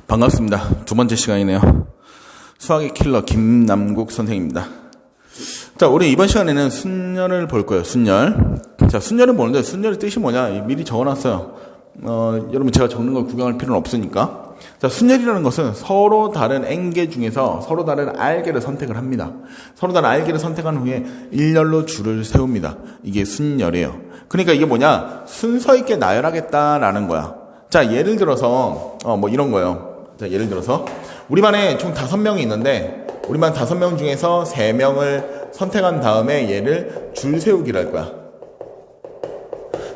반갑습니다. 두 번째 시간이네요. 수학의 킬러 김남국 선생입니다. 자, 우리 이번 시간에는 순열을 볼 거예요. 순열. 자, 순열은 보는데 순열의 뜻이 뭐냐? 미리 적어놨어요. 여러분 제가 적는 걸 구경할 필요는 없으니까. 자, 순열이라는 것은 서로 다른 n개 중에서 서로 다른 r개를 선택을 합니다. 서로 다른 r개를 선택한 후에 일렬로 줄을 세웁니다. 이게 순열이에요. 그러니까 이게 뭐냐? 순서 있게 나열하겠다라는 거야. 자, 예를 들어서 뭐 이런 거예요. 자, 예를 들어서 우리 반에 총 5명이 있는데 우리 반 5명 중에서 3명을 선택한 다음에 얘를 줄 세우기를 할 거야.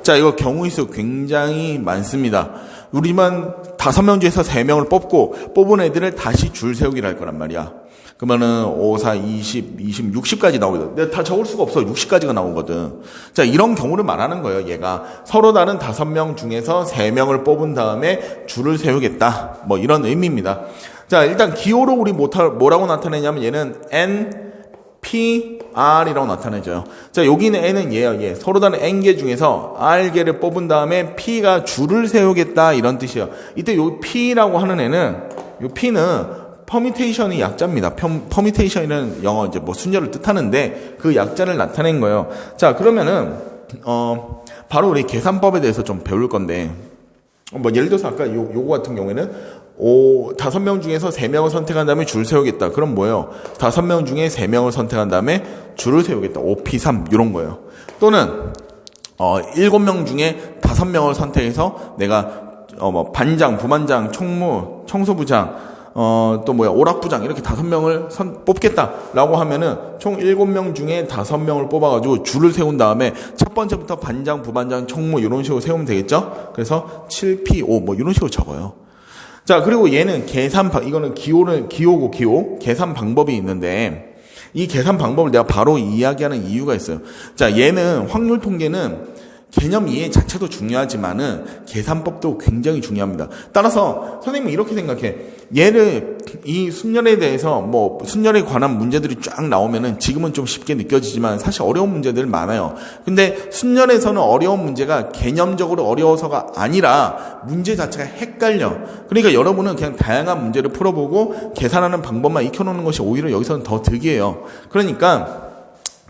자, 이거 경우의 수 굉장히 많습니다. 우리 반 5명 중에서 3명을 뽑은 애들을 다시 줄 세우기를 할 거란 말이야. 그러면은 5, 4, 20, 60까지 나오거든. 내가 다 적을 수가 없어. 60까지가 나오거든. 자, 이런 경우를 말하는 거예요. 얘가 서로 다른 5명 중에서 3명을 뽑은 다음에 줄을 세우겠다. 뭐 이런 의미입니다. 자, 일단 기호로 우리 뭐라고 나타내냐면 얘는 N, P, R이라고 나타내줘요. 자, 여기 있는 N은 얘예요. 얘. 서로 다른 N개 중에서 R개를 뽑은 다음에 P가 줄을 세우겠다 이런 뜻이에요. 이때 요 P라고 하는 애는 요 P는 퍼미테이션이 약자입니다. 퍼미테이션이라는 영어 이제 뭐 순열을 뜻하는데 그 약자를 나타낸 거예요. 자, 그러면은 바로 우리 계산법에 대해서 좀 배울 건데 뭐 예를 들어서 아까 요거 같은 경우에는 5명 중에서 3명을 선택한 다음에 줄 세우겠다. 그럼 뭐예요? 5명 중에 3명을 선택한 다음에 줄을 세우겠다. 5P3 이런 거예요. 또는 7명 중에 5명을 선택해서 내가 뭐 반장, 부반장, 총무, 청소부장 또 오락부장 이렇게 5명을 뽑겠다라고 하면은 총 7명 중에 5명을 뽑아가지고 줄을 세운 다음에 첫 번째부터 반장, 부반장, 총무 이런 식으로 세우면 되겠죠? 그래서 7P5 뭐 이런 식으로 적어요. 자, 그리고 얘는 이거는 기호고 계산 방법이 있는데 이 계산 방법을 내가 바로 이야기하는 이유가 있어요. 자, 얘는 확률 통계는 개념 이해 자체도 중요하지만은 계산법도 굉장히 중요합니다. 따라서 선생님은 이렇게 생각해. 이 순열에 대해서 뭐 순열에 관한 문제들이 쫙 나오면은 지금은 좀 쉽게 느껴지지만 사실 어려운 문제들 많아요. 근데 순열에서는 어려운 문제가 개념적으로 어려워서가 아니라 문제 자체가 헷갈려. 그러니까 여러분은 그냥 다양한 문제를 풀어보고 계산하는 방법만 익혀놓는 것이 오히려 여기서는 더 득이에요. 그러니까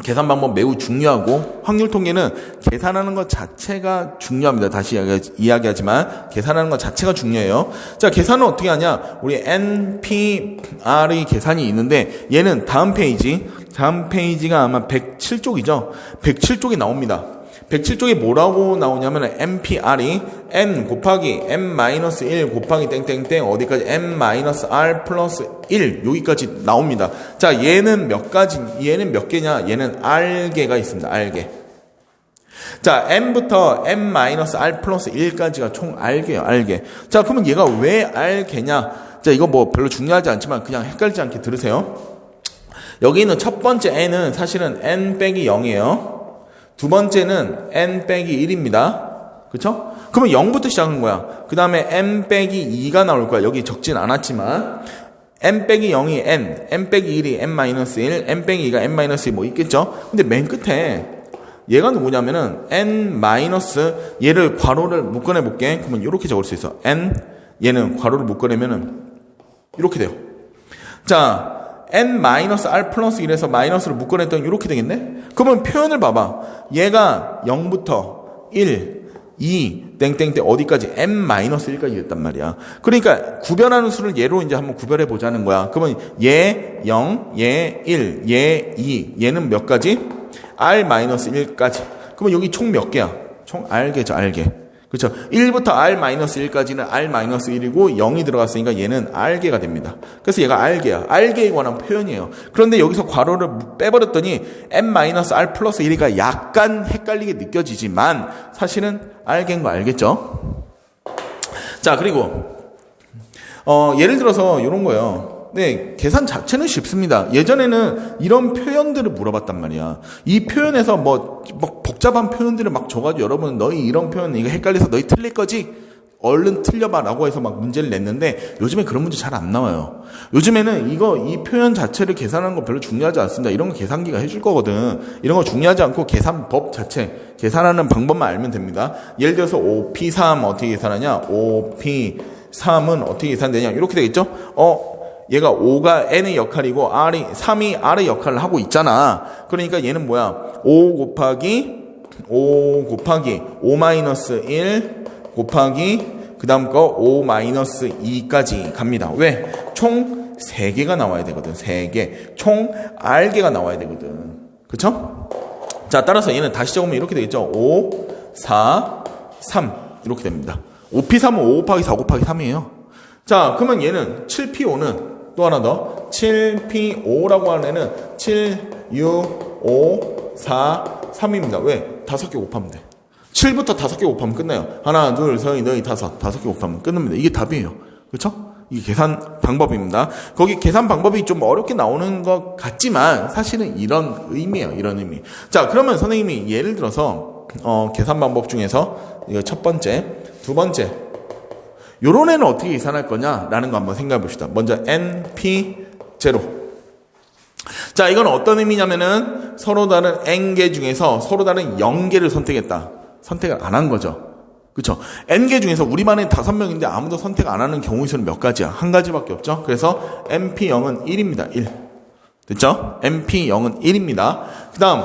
계산 방법 매우 중요하고 확률 통계는 계산하는 것 자체가 중요합니다. 다시 이야기하지만 계산하는 것 자체가 중요해요. 자, 계산은 어떻게 하냐? 우리 N, P, R의 계산이 있는데 얘는 다음 페이지가 아마 107쪽이죠. 107쪽이 나옵니다. 107쪽에 뭐라고 나오냐면 NPR이 N 곱하기 M-1 곱하기 땡땡땡 어디까지 M-R 플러스 1 여기까지 나옵니다. 자, 얘는 몇 개냐? 얘는 R개가 있습니다. R개. 자, M부터 M-R 플러스 1까지가 총 R개예요. R개. 자, 그러면 얘가 왜 R개냐? 자, 이거 뭐 별로 중요하지 않지만 그냥 헷갈리지 않게 들으세요. 여기 있는 첫 번째 N은 사실은 N 빼기 0이에요. 두 번째는 n 빼기 1입니다. 그쵸? 그러면 0부터 시작한 거야. 그 다음에 n 빼기 2가 나올 거야. 여기 적진 않았지만 n 빼기 0이 n 빼기 1이 n-1, n 빼기 2가 n-2 뭐 있겠죠? 근데 맨 끝에 얘가 누구냐면은 얘를 괄호를 묶어내 볼게. 그러면 이렇게 적을 수 있어. 얘는 괄호를 묶어내면은 이렇게 돼요. 자, n-r 플러스 1에서 마이너스를 묶어냈더니 이렇게 되겠네? 그러면 표현을 봐봐. 얘가 0부터 1, 2, 땡땡땡 어디까지? n-1까지 됐단 말이야. 그러니까 구별하는 수를 얘로 이제 한번 구별해 보자는 거야. 그러면 얘 0, 얘 1, 얘 2, 얘는 몇 가지? r-1까지. 그러면 여기 총 몇 개야? 총 r개죠, r개. 그렇죠. 1부터 R-1까지는 R-1이고 0이 들어갔으니까 얘는 R개가 됩니다. 그래서 얘가 R개야. R개에 관한 표현이에요. 그런데 여기서 괄호를 빼버렸더니 M-R 플러스 1이가 약간 헷갈리게 느껴지지만 사실은 R개인 거 알겠죠? 자, 그리고 예를 들어서 이런 거예요. 네, 계산 자체는 쉽습니다. 예전에는 이런 표현들을 물어봤단 말이야. 이 표현에서 뭐 복잡한 표현들을 막 줘가지고 여러분 너희 이런 표현 이거 헷갈려서 너희 틀릴 거지? 얼른 틀려봐 라고 해서 막 문제를 냈는데 요즘에 그런 문제 잘 안 나와요. 요즘에는 이 표현 자체를 계산하는 거 별로 중요하지 않습니다. 이런 거 계산기가 해줄 거거든. 이런 거 중요하지 않고 계산법 자체, 계산하는 방법만 알면 됩니다. 예를 들어서 5P3 어떻게 계산하냐? 5P 3은 어떻게 계산되냐? 이렇게 되겠죠? 얘가 5가 n의 역할이고 3이 r의 역할을 하고 있잖아. 그러니까 얘는 뭐야? 5 곱하기 5 마이너스 1 곱하기 그 다음 거 5 마이너스 2까지 갑니다. 왜? 총 3개가 나와야 되거든. 3개. 총 r개가 나와야 되거든. 그쵸? 자, 따라서 얘는 다시 적으면 이렇게 되겠죠. 5, 4, 3 이렇게 됩니다. 5p3은 5 곱하기 4 곱하기 3이에요. 자, 그러면 얘는 7p5는 또 하나 더 7p5라고 하는 애는 7, 6, 5, 4, 3입니다. 왜? 5개 곱하면 돼. 7부터 5개 곱하면 끝나요. 하나, 둘, 셋, 넷, 다섯. 5개 곱하면 끝납니다. 이게 답이에요. 그렇죠? 이게 계산 방법입니다. 거기 계산 방법이 좀 어렵게 나오는 것 같지만 사실은 이런 의미예요. 이런 의미. 자, 그러면 선생님이 예를 들어서 계산 방법 중에서 이거 첫 번째, 두 번째 요런 애는 어떻게 계산할 거냐라는 거 한번 생각해 봅시다. 먼저 np0. 자, 이건 어떤 의미냐면은 서로 다른 n개 중에서 서로 다른 0개를 선택했다. 선택을 안 한 거죠. 그렇죠? n개 중에서 우리 반에 5명인데 아무도 선택 안 하는 경우의 수는 몇 가지야? 한 가지밖에 없죠. 그래서 np0은 1입니다. 1. 됐죠? np0은 1입니다. 그 다음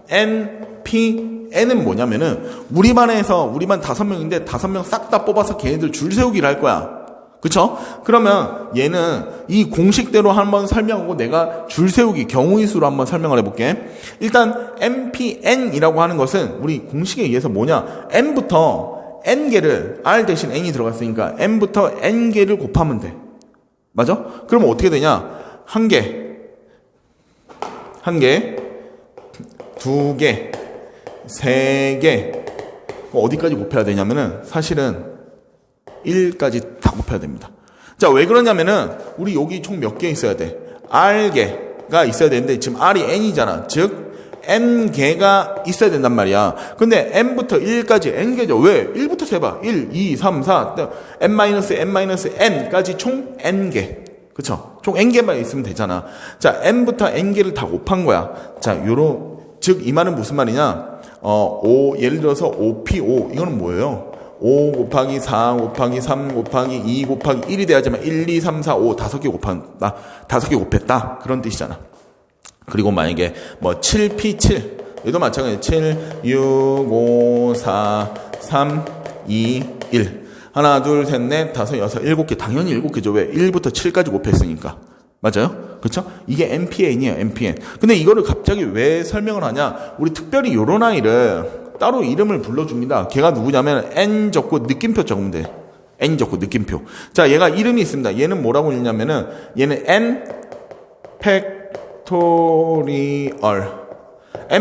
npn은 뭐냐면은 우리 반 5명인데 5명 싹 다 뽑아서 걔네들 줄 세우기를 할 거야. 그쵸? 그러면 얘는 이 공식대로 한번 설명하고 내가 줄 세우기 경우의 수로 한번 설명을 해볼게. 일단 npn이라고 하는 것은 우리 공식에 의해서 뭐냐? n부터 n개를 r 대신 n이 들어갔으니까 n부터 n개를 곱하면 돼. 맞아? 그러면 어떻게 되냐? 한 개, 두 개, 세 개. 어디까지 곱해야 되냐면은 사실은 1까지 다 곱해야 됩니다. 자, 왜 그러냐면은 우리 여기 총 몇 개 있어야 돼? r개가 있어야 되는데 지금 r이 n이잖아. 즉 n개가 있어야 된단 말이야. 근데 n부터 1까지 n개죠. 왜? 1부터 세봐. 1, 2, 3, 4, n-n까지 총 n개. 그쵸? 총 n개만 있으면 되잖아. 자, n부터 n개를 다 곱한 거야. 자, 즉 이 말은 무슨 말이냐? 예를 들어서 5p5 이거는 뭐예요? 5 곱하기 4 곱하기 3 곱하기 2 곱하기 1이 돼야지만 1, 2, 3, 4, 5 5개 곱한다. 5개 곱했다. 그런 뜻이잖아. 그리고 만약에 뭐 7p7 얘도 마찬가지. 7, 6, 5, 4, 3, 2, 1 하나, 둘, 셋, 넷, 다섯, 여섯, 7개. 당연히 7개죠. 왜? 1부터 7까지 곱했으니까. 맞아요? 그렇죠? 이게 npn이에요. npn. 근데 이거를 갑자기 왜 설명을 하냐? 우리 특별히 요런 아이를 따로 이름을 불러줍니다. 걔가 누구냐면 n 적고 느낌표 적으면 돼. n 적고 느낌표. 자, 얘가 이름이 있습니다. 얘는 뭐라고 읽냐면은 얘는 n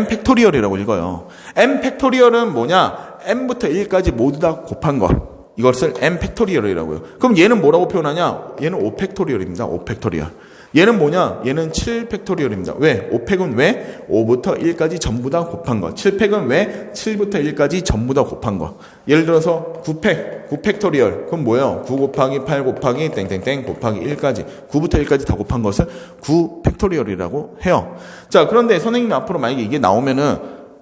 팩토리얼이라고 읽어요. n 팩토리얼은 뭐냐? n부터 1까지 모두 다 곱한 거. 이것을 n 팩토리얼이라고요. 그럼 얘는 뭐라고 표현하냐? 얘는 5 팩토리얼입니다. 5 팩토리얼. 얘는 뭐냐? 얘는 7 팩토리얼입니다. 왜? 5팩은 왜? 5부터 1까지 전부 다 곱한 거. 7팩은 왜? 7부터 1까지 전부 다 곱한 거. 예를 들어서 9팩, 9 팩토리얼. 그럼 뭐예요? 9 곱하기 8 곱하기 땡땡땡 곱하기 1까지. 9부터 1까지 다 곱한 것을 9 팩토리얼이라고 해요. 자, 그런데 선생님이 앞으로 만약에 이게 나오면은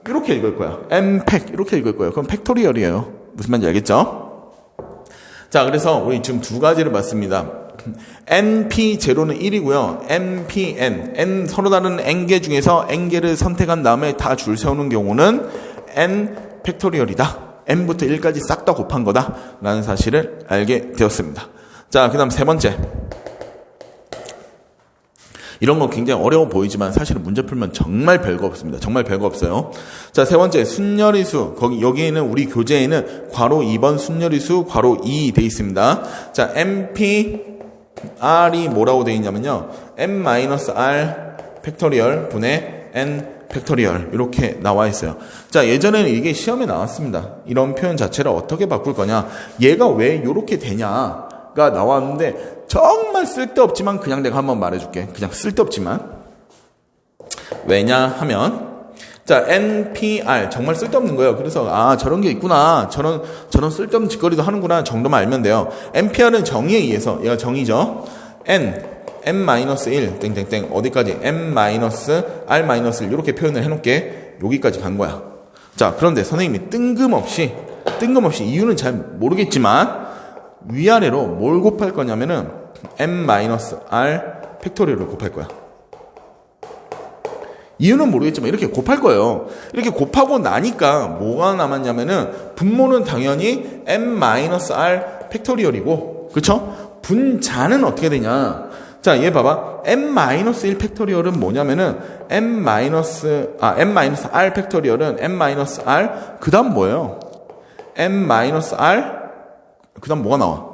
이렇게 읽을 거야. n팩 이렇게 읽을 거예요. 그럼 팩토리얼이에요. 무슨 말인지 알겠죠? 자, 그래서 우리 지금 두 가지를 봤습니다. np0는 1이고요. npn, 서로 다른 n개 중에서 n개를 선택한 다음에 다 줄 세우는 경우는 n 팩토리얼이다. n부터 1까지 싹 다 곱한 거다. 라는 사실을 알게 되었습니다. 자, 그 다음 세 번째. 이런 거 굉장히 어려워 보이지만 사실은 문제 풀면 정말 별거 없습니다. 정말 별거 없어요. 자, 세 번째, 순열의 수. 여기에는 우리 교재에는 괄호 2번 순열의 수, 괄호 2 돼 있습니다. 자, npr이 뭐라고 돼 있냐면요. n-r 팩토리얼 분의 n 팩토리얼 이렇게 나와 있어요. 자, 예전에는 이게 시험에 나왔습니다. 이런 표현 자체를 어떻게 바꿀 거냐. 얘가 왜 이렇게 되냐가 나왔는데 정말 쓸데없지만 그냥 내가 한번 말해줄게. 그냥 쓸데없지만. 왜냐하면 자, npr 정말 쓸데없는 거예요. 그래서 저런 게 있구나. 저런 쓸데없는 짓거리도 하는구나 정도만 알면 돼요. npr은 정의에 의해서 얘가 정의죠. n-1 땡땡땡 어디까지 n-r-1 이렇게 표현을 해놓게 여기까지 간 거야. 자, 그런데 선생님이 뜬금없이 이유는 잘 모르겠지만 위아래로 뭘 곱할 거냐면은 n-r 팩토리얼을 곱할 거야. 이유는 모르겠지만 이렇게 곱할 거예요. 이렇게 곱하고 나니까 뭐가 남았냐면은 분모는 당연히 n-r 팩토리얼이고, 그쵸? 분자는 어떻게 되냐? 자, 얘 봐봐. n-1 팩토리얼은 뭐냐면은 n-r 팩토리얼은 n-r 그 다음 뭐예요? n-r 그 다음 뭐가 나와?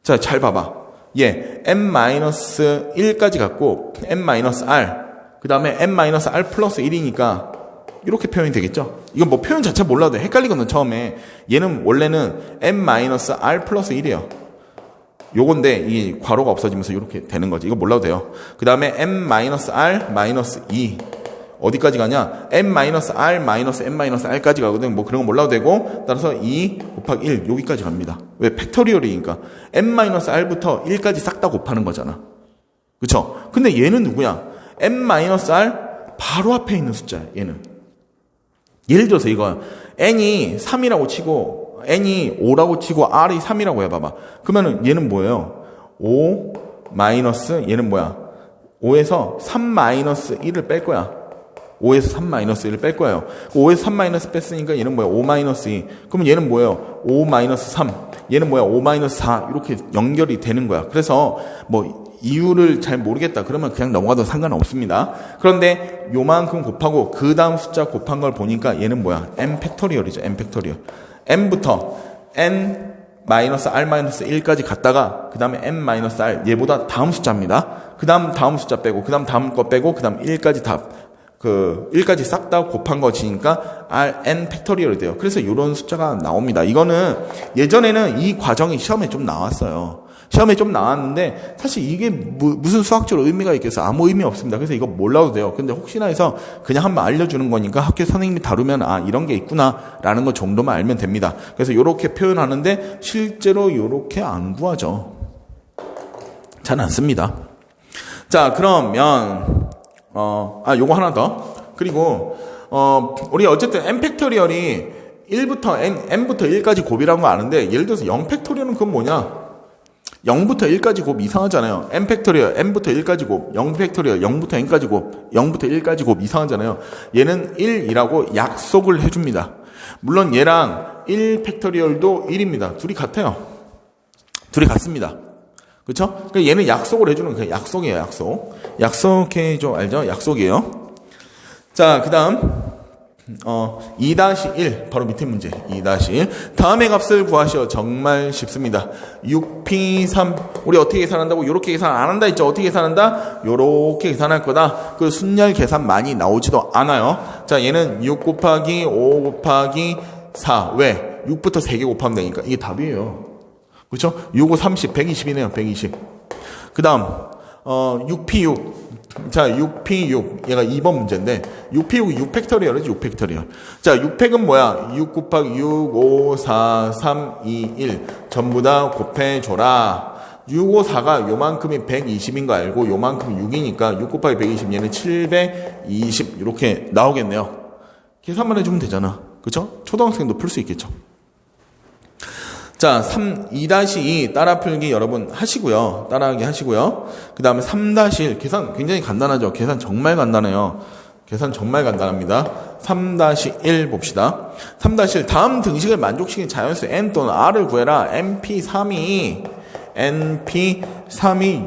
자, 잘 봐봐. 얘 n-1까지 갖고 n-r 그 다음에 n-r 플러스 1이니까 이렇게 표현이 되겠죠? 이건 뭐 표현 자체 몰라도 헷갈리거든, 처음에. 얘는 원래는 n-r 플러스 1이에요. 요건데 이 괄호가 없어지면서 이렇게 되는 거지. 이거 몰라도 돼요. 그 다음에 n-r-2 어디까지 가냐? n-r-n-r까지 가거든. 뭐 그런 거 몰라도 되고, 따라서 2 곱하기 1 여기까지 갑니다. 왜? 팩토리얼이니까 n-r부터 1까지 싹 다 곱하는 거잖아. 그쵸? 근데 얘는 누구야? n-r 바로 앞에 있는 숫자야. 얘는. 예를 들어서 이거 n이 3이라고 치고 n이 5라고 치고 r이 3이라고 해봐봐. 그러면은 얘는 뭐예요? 5 마이너스 얘는 뭐야? 5에서 3 1을 뺄 거야. 5에서 3 1을 뺄 거예요. 5에서 3 뺐으니까 얘는 뭐야? 5 2. 그러면 얘는 뭐예요? 5 3. 얘는 뭐야? 5 4. 이렇게 연결이 되는 거야. 그래서 뭐 이유를 잘 모르겠다. 그러면 그냥 넘어가도 상관없습니다. 그런데 요만큼 곱하고 그 다음 숫자 곱한 걸 보니까 얘는 뭐야? n 팩토리얼이죠. n 팩토리얼. n부터 n-r-1까지 갔다가 그 다음에 n-r 얘보다 다음 숫자입니다. 그 다음 숫자 빼고 그 다음 거 빼고 그 다음 1까지 다 1까지 싹 다 곱한 거지니까 n 팩토리얼이 돼요. 그래서 이런 숫자가 나옵니다. 이거는 예전에는 이 과정이 시험에 좀 나왔어요. 시험에 좀 나왔는데 사실 이게 무슨 수학적으로 의미가 있겠어? 아무 의미 없습니다. 그래서 이거 몰라도 돼요. 근데 혹시나 해서 그냥 한번 알려주는 거니까 학교 선생님이 다루면 이런 게 있구나 라는 거 정도만 알면 됩니다. 그래서 이렇게 표현하는데 실제로 이렇게 안 구하죠. 잘 안 씁니다. 자, 그러면 요거 하나 더. 그리고 우리 어쨌든 n 팩토리얼이 1부터 n부터 1까지 곱이라는 거 아는데, 예를 들어서 0 팩토리얼은 그건 뭐냐? 0부터 1까지 곱 이상하잖아요. n 팩토리얼 n부터 1까지 곱, 0 팩토리얼 0부터 n까지 곱, 0부터 1까지 곱 이상하잖아요. 얘는 1이라고 약속을 해줍니다. 물론 얘랑 1 팩토리얼도 1입니다. 둘이 같아요. 둘이 같습니다. 그쵸? 그러니까 얘는 약속을 해주는 그냥 약속이에요. 약속. 약속해줘. 알죠? 약속이에요. 자, 그 다음 2-1 바로 밑에 문제 2-1 다음의 값을 구하시오. 정말 쉽습니다. 6p3 우리 어떻게 계산한다고? 요렇게 계산 안 한다 했죠. 어떻게 계산한다? 요렇게 계산할 거다. 그 순열 계산 많이 나오지도 않아요. 자, 얘는 6 곱하기 5 곱하기 4 왜? 6부터 3개 곱하면 되니까 이게 답이에요. 그렇죠? 6, 5, 30 120이네요. 120. 그 다음 6p6 자, 6p6 얘가 2번 문제인데 6p6이 6팩토리얼이지. 6팩토리얼. 자, 6팩은 뭐야? 6 곱하기 6 5 4 3 2 1 전부 다 곱해줘라. 6 5 4가 요만큼이 120인 거 알고 요만큼이 6이니까 6 곱하기 120 얘는 720 이렇게 나오겠네요. 계산만 해주면 되잖아. 그쵸? 초등학생도 풀 수 있겠죠. 자, 2-2 따라 풀기 여러분 하시고요. 따라하기 하시고요. 그 다음에 3-1 계산 굉장히 간단하죠. 계산 정말 간단해요. 계산 정말 간단합니다. 3-1 봅시다. 3-1 다음 등식을 만족시키는 자연수 n 또는 r을 구해라. np3이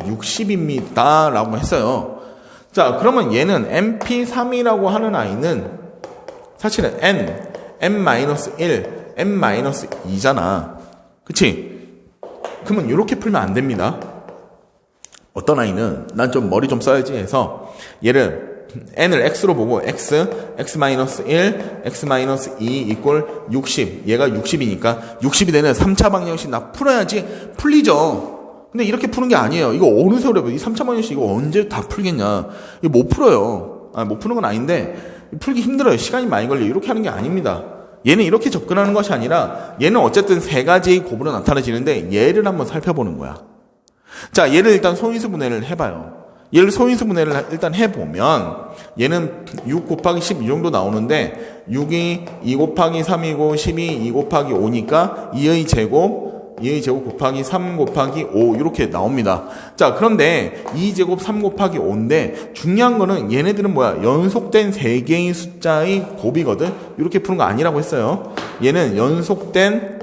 60입니다. 라고 했어요. 자, 그러면 얘는 np3이라고 하는 아이는 사실은 n-1, n-2잖아. 그치? 그러면 이렇게 풀면 안 됩니다. 어떤 아이는 난 좀 머리 좀 써야지 해서 얘를 n을 x로 보고 x, x-1, x-2 이꼴 60 얘가 60이니까 60이 되는 3차 방정식 나 풀어야지 풀리죠. 근데 이렇게 푸는 게 아니에요. 이거 어느 세월에 이 3차 방정식 이거 언제 다 풀겠냐. 이거 못 풀어요. 못 푸는 건 아닌데 풀기 힘들어요. 시간이 많이 걸려요. 이렇게 하는 게 아닙니다. 얘는 이렇게 접근하는 것이 아니라 얘는 어쨌든 세 가지의 곱으로 나타나지는데 얘를 한번 살펴보는 거야. 자, 얘를 일단 소인수분해를 해봐요. 얘를 소인수분해를 일단 해보면 얘는 6 곱하기 10 이 정도 나오는데 6이 2 곱하기 3이고 10이 2 곱하기 5니까 2의 제곱 2제곱 곱하기 3 곱하기 5 이렇게 나옵니다. 자, 그런데 2제곱 3 곱하기 5인데 중요한 거는 얘네들은 뭐야? 연속된 3개의 숫자의 곱이거든. 이렇게 푸는 거 아니라고 했어요. 얘는 연속된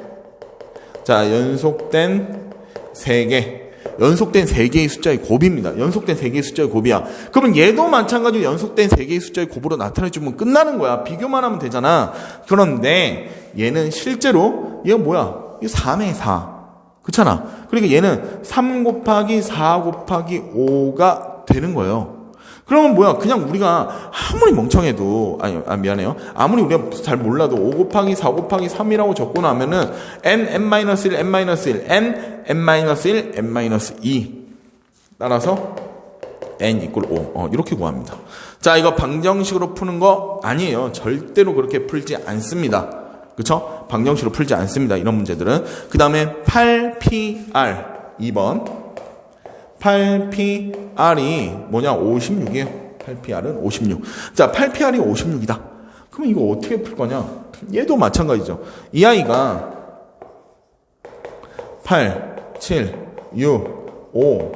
3개. 연속된 3개의 숫자의 곱입니다. 연속된 3개의 숫자의 곱이야. 그러면 얘도 마찬가지로 연속된 3개의 숫자의 곱으로 나타내주면 끝나는 거야. 비교만 하면 되잖아. 그런데 얘는 실제로 얘가 뭐야? 이게 3에 4. 그렇잖아. 그러니까 얘는 3 곱하기 4 곱하기 5가 되는 거예요. 그러면 뭐야? 그냥 우리가 아무리 멍청해도, 미안해요. 아무리 우리가 잘 몰라도 5 곱하기 4 곱하기 3이라고 적고 나면은 n, n-1, n-1, n, n-1, n-2. 따라서 n 이퀄 5. 이렇게 구합니다. 자, 이거 방정식으로 푸는 거 아니에요. 절대로 그렇게 풀지 않습니다. 그쵸? 방정식으로 풀지 않습니다. 이런 문제들은. 그 다음에 8PR 2번. 8PR이 뭐냐? 56이에요. 8PR은 56. 자, 8PR이 56이다. 그러면 이거 어떻게 풀 거냐? 얘도 마찬가지죠. 이 아이가 8, 7, 6, 5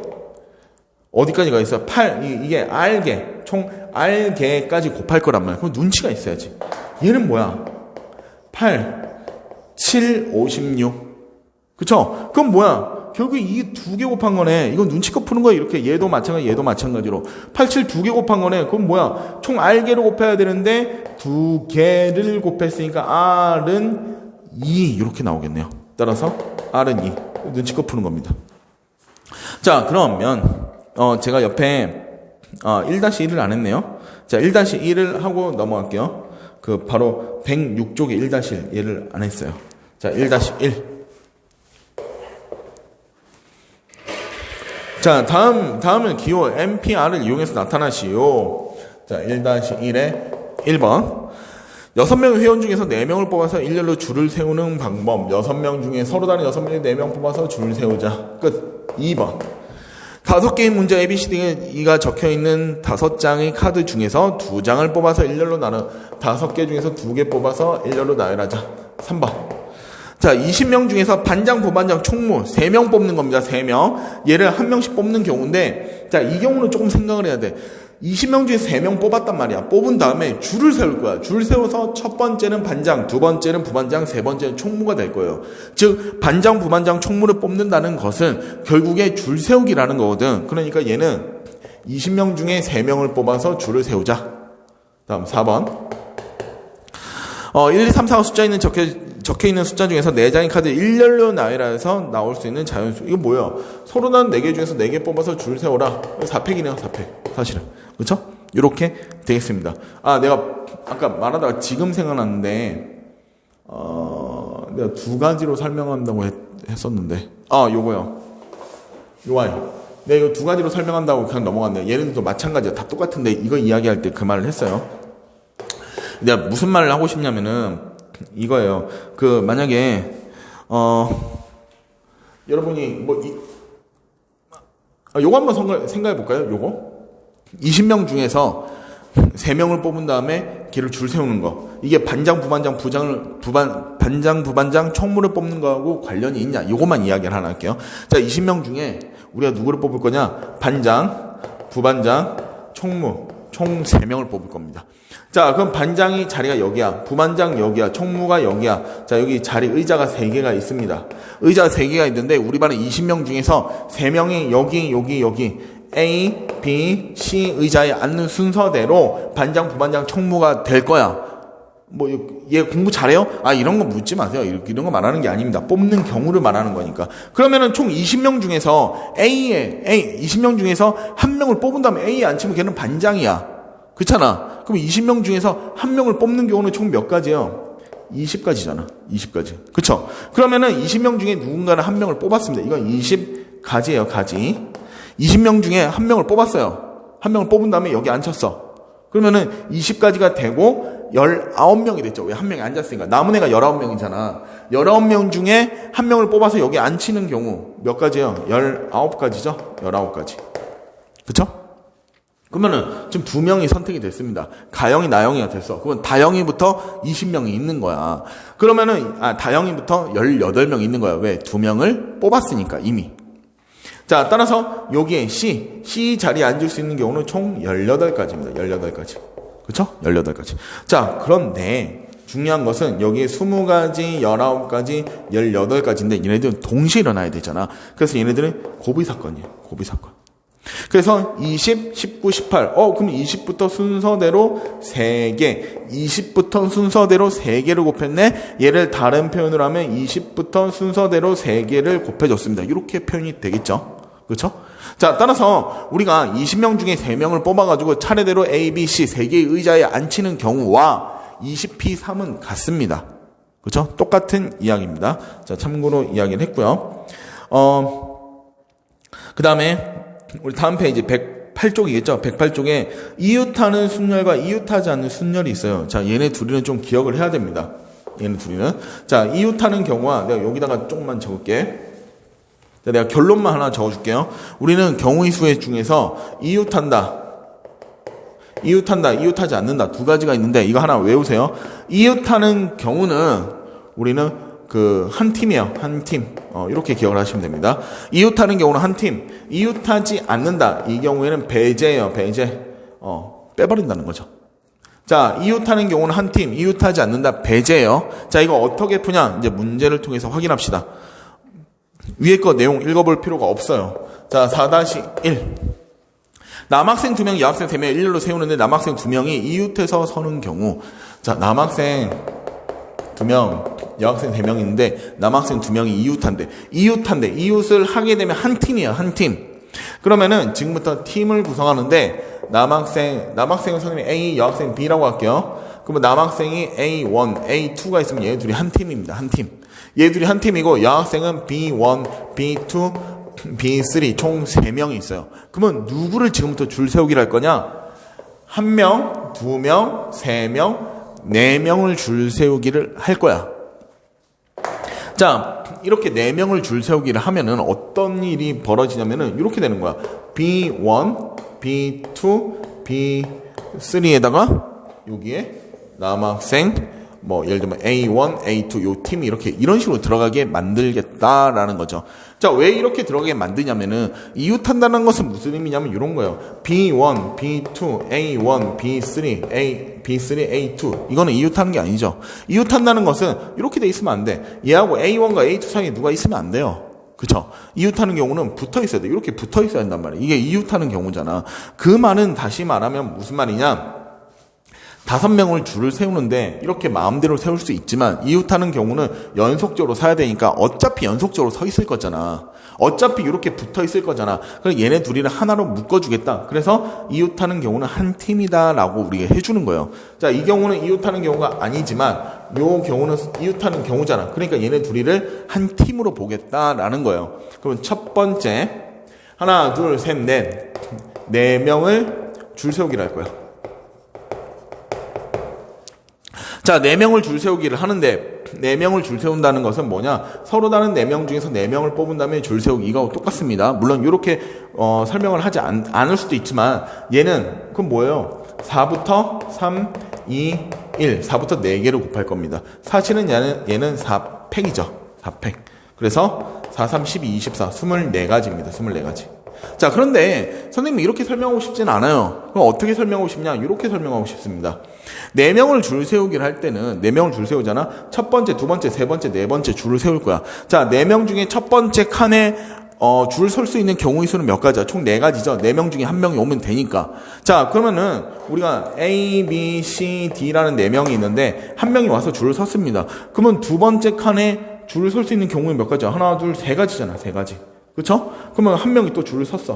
어디까지 가 있어? 8, 이게 R개, 총 R개까지 곱할 거란 말이야. 그럼 눈치가 있어야지. 얘는 뭐야? 8, 7, 56. 그쵸? 그럼 뭐야? 결국 이 2개 곱한 거네. 이건 눈치껏 푸는 거야. 이렇게 얘도 마찬가지로. 8, 7 2개 곱한 거네. 그럼 뭐야? 총 R개로 곱해야 되는데 2개를 곱했으니까 R은 2 이렇게 나오겠네요. 따라서 R은 2. 눈치껏 푸는 겁니다. 자, 그러면 제가 옆에 1-1을 안 했네요. 자, 1-1을 하고 넘어갈게요. 바로 106쪽에 1-1 얘를 안 했어요. 자, 1-1. 자, 다음은 기호 NPR을 이용해서 나타나시오. 자, 1-1에 1번. 6명의 회원 중에서 4명을 뽑아서 일렬로 줄을 세우는 방법. 6명 중에 서로 다른 6명의 4명 뽑아서 줄을 세우자. 끝. 2번. 5개의 문제 ABCD가 적혀있는 5장의 카드 중에서 2장을 뽑아서 일렬로 나눠 5개 중에서 2개 뽑아서 일렬로 나열하자. 3번. 자, 20명 중에서 반장, 부반장, 총무 3명 뽑는 겁니다. 3명. 얘를 1명씩 뽑는 경우인데, 자, 이 경우는 조금 생각을 해야 돼. 20명 중에 3명 뽑았단 말이야. 뽑은 다음에 줄을 세울 거야. 줄 세워서 첫 번째는 반장, 두 번째는 부반장, 세 번째는 총무가 될 거예요. 즉, 반장, 부반장, 총무를 뽑는다는 것은 결국에 줄 세우기라는 거거든. 그러니까 얘는 20명 중에 3명을 뽑아서 줄을 세우자. 다음 4번. 1, 2, 3, 4 숫자 적혀있는 숫자 중에서 4장의 카드 일렬로 나열해서 나올 수 있는 자연수. 이거 뭐야? 서로 다른 4개 중에서 4개 뽑아서 줄 세워라. 4팩이네요, 4팩. 사실은. 그렇죠? 이렇게 되겠습니다. 내가 아까 말하다가 지금 생각났는데, 내가 2가지로 설명한다고 했었는데. 요거요. 요아요. 내가 이거 2가지로 설명한다고 그냥 넘어갔네요. 얘네들도 마찬가지야. 다 똑같은데 이거 이야기할 때 그 말을 했어요. 내가 무슨 말을 하고 싶냐면은 이거예요. 만약에 여러분이 요거 한번 생각해 볼까요? 요거 20명 중에서 3명을 뽑은 다음에 걔를 줄 세우는 거. 이게 반장, 부반장, 반장, 부반장, 총무를 뽑는 거하고 관련이 있냐? 요것만 이야기를 하나 할게요. 자, 20명 중에 우리가 누구를 뽑을 거냐? 반장, 부반장, 총무, 총 3명을 뽑을 겁니다. 자, 그럼 반장이 자리가 여기야. 부반장 여기야. 총무가 여기야. 자, 여기 의자가 3개가 있습니다. 의자가 3개가 있는데 우리 반에 20명 중에서 3명이 여기 A, B, C 의자에 앉는 순서대로 반장, 부반장, 총무가 될 거야. 얘 공부 잘해요? 이런 거 묻지 마세요. 이런 거 말하는 게 아닙니다. 뽑는 경우를 말하는 거니까. 그러면은 총 20명 중에서 20명 중에서 1명을 뽑은 다음에 A에 앉히면 걔는 반장이야. 그렇잖아. 그럼 20명 중에서 1명을 뽑는 경우는 총 몇 가지예요? 20가지잖아. 20가지. 그쵸? 그러면은 20명 중에 누군가는 1명을 뽑았습니다. 이건 20가지예요, 가지. 20명 중에 1명을 뽑았어요. 1명을 뽑은 다음에 여기 앉혔어. 그러면은 20가지가 되고 19명이 됐죠. 왜 1명이 앉았으니까. 남은 애가 19명이잖아. 19명 중에 1명을 뽑아서 여기 앉히는 경우 몇 가지예요? 19가지죠? 19가지. 그쵸? 그러면은 지금 2명이 선택이 됐습니다. 가영이, 나영이가 됐어. 그건 다영이부터 20명이 있는 거야. 그러면은, 다영이부터 18명이 있는 거야. 왜? 2명을 뽑았으니까, 이미. 자, 따라서 여기에 C 자리에 앉을 수 있는 경우는 총 18가지입니다. 18가지. 그쵸? 18가지. 자, 그런데 중요한 것은 여기에 20가지, 19가지, 18가지인데 얘네들은 동시에 일어나야 되잖아. 그래서 얘네들은 고비사건이에요. 고비사건. 그래서 20, 19, 18. 그럼 20부터 순서대로 3개. 20부터 순서대로 3개를 곱했네. 얘를 다른 표현으로 하면 20부터 순서대로 3개를 곱해줬습니다. 이렇게 표현이 되겠죠. 그렇죠? 자, 따라서 우리가 20명 중에 3명을 뽑아가지고 차례대로 A, B, C 3개의 의자에 앉히는 경우와 20P3은 같습니다. 그렇죠? 똑같은 이야기입니다. 자, 참고로 이야기를 했고요. 그 다음에 우리 다음 페이지 108쪽이겠죠. 108쪽에 이웃하는 순열과 이웃하지 않는 순열이 있어요. 자, 얘네 둘이는 좀 기억을 해야 됩니다. 얘네 둘이는. 자, 이웃하는 경우와 내가 여기다가 조금만 적을게. 자, 내가 결론만 하나 적어줄게요. 우리는 경우의 수 중에서 이웃한다, 이웃하지 않는다 2가지가 있는데 이거 하나 외우세요. 이웃하는 경우는 우리는 한 팀이에요. 한 팀. 이렇게 기억을 하시면 됩니다. 이웃하는 경우는 한 팀. 이웃하지 않는다. 이 경우에는 배제예요. 배제. 빼버린다는 거죠. 자, 이웃하는 경우는 한 팀. 이웃하지 않는다. 배제예요. 자, 이거 어떻게 푸냐? 이제 문제를 통해서 확인합시다. 위에 거 내용 읽어볼 필요가 없어요. 자, 4-1. 남학생 2명, 여학생 3명 일렬로 세우는데 남학생 2명이 이웃해서 서는 경우. 자, 남학생 2명, 여학생 3명 있는데 남학생 2명이 이웃한대. 이웃을 하게 되면 한 팀이에요. 한 팀. 그러면은 지금부터 팀을 구성하는데 남학생은 선생님이 A, 여학생 B라고 할게요. 그러면 남학생이 A1, A2가 있으면 얘 둘이 한 팀입니다. 한 팀. 얘 둘이 한 팀이고 여학생은 B1, B2, B3 총 3명이 있어요. 그러면 누구를 지금부터 줄 세우기를 할 거냐? 1명, 2명, 3명, 4명을 줄 세우기를 할 거야. 자, 이렇게 4명을 줄 세우기를 하면은 어떤 일이 벌어지냐면은 이렇게 되는 거야. B1, B2, B3에다가 여기에 남학생 예를 들면 A1, A2 요 팀이 이런 식으로 들어가게 만들겠다라는 거죠. 자, 왜 이렇게 들어가게 만드냐면은 이웃한다는 것은 무슨 의미냐면 이런 거예요. B1, B2, A1, B3, B3, A2 이거는 이웃하는 게 아니죠. 이웃한다는 것은 이렇게 돼 있으면 안 돼. 얘하고 A1과 A2 사이에 누가 있으면 안 돼요. 그쵸? 이웃하는 경우는 붙어 있어야 돼. 이렇게 붙어 있어야 한단 말이에요. 이게 이웃하는 경우잖아. 그 말은 다시 말하면 무슨 말이냐? 5명을 줄을 세우는데 이렇게 마음대로 세울 수 있지만 이웃하는 경우는 연속적으로 서야 되니까 어차피 연속적으로 서 있을 거잖아. 어차피 이렇게 붙어 있을 거잖아. 그래서 얘네 둘이를 하나로 묶어주겠다. 그래서 이웃하는 경우는 한 팀이다라고 우리가 해주는 거예요. 자, 이 경우는 이웃하는 경우가 아니지만 이 경우는 이웃하는 경우잖아. 그러니까 얘네 둘이를 한 팀으로 보겠다라는 거예요. 그러면 첫 번째 하나, 둘, 셋, 넷 4명을 줄 세우기를 할 거예요. 자, 4명을 줄 세우기를 하는데 4명을 줄 세운다는 것은 뭐냐? 서로 다른 4명 중에서 4명을 뽑은 다음에 줄 세우기 이거 똑같습니다. 물론 이렇게 설명을 하지 않을 수도 있지만 얘는 그럼 뭐예요? 4부터 3, 2, 1 4부터 4개를 곱할 겁니다. 사실은 얘는 4팩이죠. 4팩. 그래서 4, 3, 12, 24 24가지입니다. 24가지. 자, 그런데 선생님이 이렇게 설명하고 싶진 않아요. 그럼 어떻게 설명하고 싶냐? 이렇게 설명하고 싶습니다. 4명을 줄 세우기를 할 때는 4명을 줄 세우잖아. 첫 번째, 두 번째, 세 번째, 네 번째 줄을 세울 거야. 자, 4명 중에 첫 번째 칸에 줄 설 수 있는 경우의 수는 몇 가지야? 총 4가지죠. 4명 중에 1명이 오면 되니까. 자, 그러면은 우리가 A, B, C, D라는 4명이 있는데 1명이 와서 줄을 섰습니다. 그러면 두 번째 칸에 줄을 설 수 있는 경우는 몇 가지야? 하나, 둘, 3가지잖아. 3가지. 그쵸? 그러면 1명이 또 줄을 섰어.